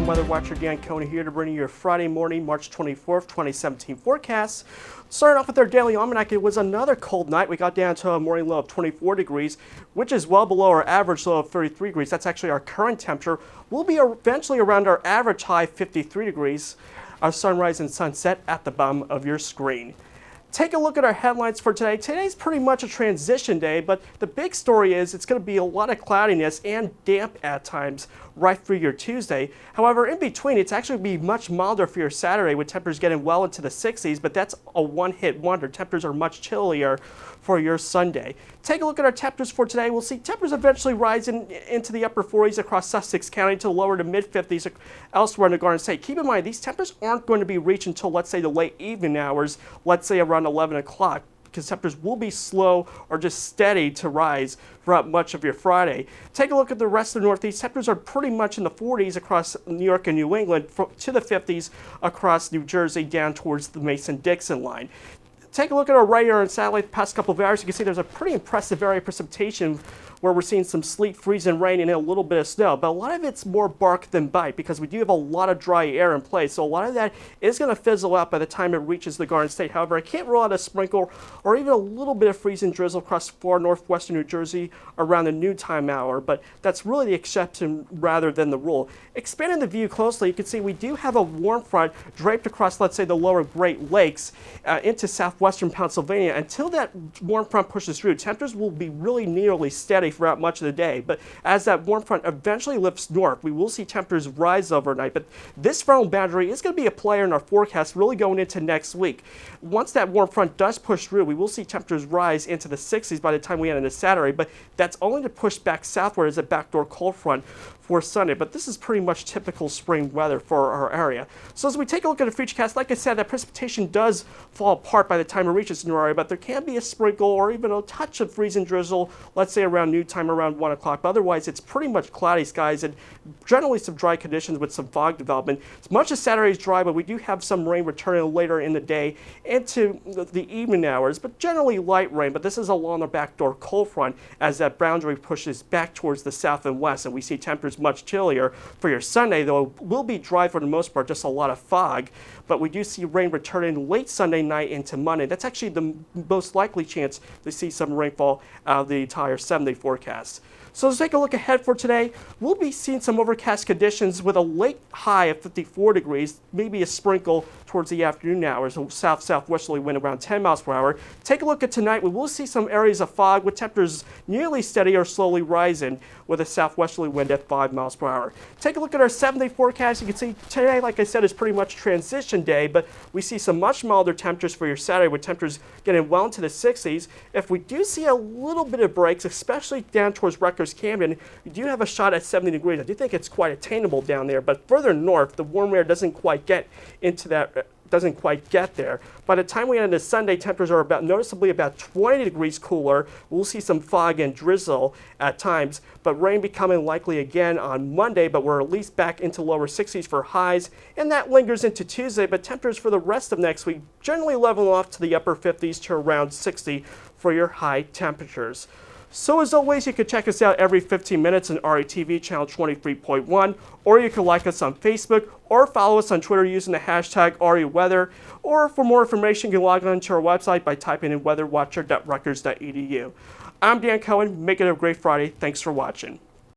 Weather Watcher Dan Cohen here to bring you your Friday morning, March 24th, 2017 forecast. Starting off with our daily almanac, it was another cold night. We got down to a morning low of 24 degrees, which is well below our average low of 33 degrees. That's actually our current temperature. We'll be eventually around our average high, 53 degrees. Our sunrise and sunset at the bottom of your screen. Take a look at our headlines for today. Today's pretty much a transition day, but the big story is it's going to be a lot of cloudiness and damp at times right through your Tuesday. However, in between, it's actually going to be much milder for your Saturday with temperatures getting well into the 60s, but that's a one-hit wonder. Temperatures are much chillier for your Sunday. Take a look at our temperatures for today. We'll see temperatures eventually rising into the upper 40s across Sussex County to lower to mid-50s elsewhere in the Garden State. Keep in mind, these temperatures aren't going to be reached until, let's say, the late evening hours, let's say around 11 o'clock. Because temperatures will be slow or just steady to rise throughout much of your Friday. Take a look at the rest of the Northeast. Temperatures are pretty much in the 40s across New York and New England to the 50s across New Jersey down towards the Mason-Dixon line. Take a look at our radar and satellite the past couple of hours. You can see there's a pretty impressive area of precipitation where we're seeing some sleet, freeze, and rain and a little bit of snow. But a lot of it's more bark than bite because we do have a lot of dry air in place. So a lot of that is going to fizzle out by the time it reaches the Garden State. However, I can't rule out a sprinkle or even a little bit of freeze and drizzle across far northwestern New Jersey around the noontime hour. But that's really the exception rather than the rule. Expanding the view closely, you can see we do have a warm front draped across, let's say, the lower Great Lakes into southwestern Pennsylvania. Until that warm front pushes through, temperatures will be really nearly steady throughout much of the day. But as that warm front eventually lifts north, we will see temperatures rise overnight. But this frontal boundary is going to be a player in our forecast really going into next week. Once that warm front does push through, we will see temperatures rise into the 60s by the time we head into Saturday. But that's only to push back southward as a backdoor cold front for Sunday. But this is pretty much typical spring weather for our area. So as we take a look at the futurecast, like I said, that precipitation does fall apart by the time it reaches our area, but there can be a sprinkle or even a touch of freeze and drizzle, let's say around noon time, around 1 o'clock. But otherwise, it's pretty much cloudy skies and generally some dry conditions with some fog development. As much as Saturday is dry, but we do have some rain returning later in the day into the evening hours, but generally light rain. But this is along the backdoor cold front as that boundary pushes back towards the south and west, and we see temperatures much chillier for your Sunday, though it will be dry for the most part, just a lot of fog. But we do see rain returning late Sunday night into Monday. That's actually the most likely chance to see some rainfall out of the entire 7-day forecast. So let's take a look ahead for today. We'll be seeing some overcast conditions with a late high of 54 degrees, maybe a sprinkle towards the afternoon hours, a south-southwesterly wind around 10 miles per hour. Take a look at tonight. We will see some areas of fog with temperatures nearly steady or slowly rising with a southwesterly wind at 5 miles per hour. Take a look at our 7-day forecast. You can see today, like I said, is pretty much transition day, but we see some much milder temperatures for your Saturday with temperatures getting well into the 60s. If we do see a little bit of breaks, especially down towards Rutgers, Camden, you do have a shot at 70 degrees. I do think it's quite attainable down there, but further north, the warm air doesn't quite get into that, doesn't quite get there. By the time we get into Sunday, temperatures are noticeably about 20 degrees cooler. We'll see some fog and drizzle at times, but rain becoming likely again on Monday, but we're at least back into lower 60s for highs, and that lingers into Tuesday, but temperatures for the rest of next week generally level off to the upper 50s to around 60 for your high temperatures. So as always, you can check us out every 15 minutes on RETV channel 23.1, or you can like us on Facebook, or follow us on Twitter using the hashtag REWeather, or for more information, you can log on to our website by typing in weatherwatcher.rutgers.edu. I'm Dan Cohen. Make it a great Friday. Thanks for watching.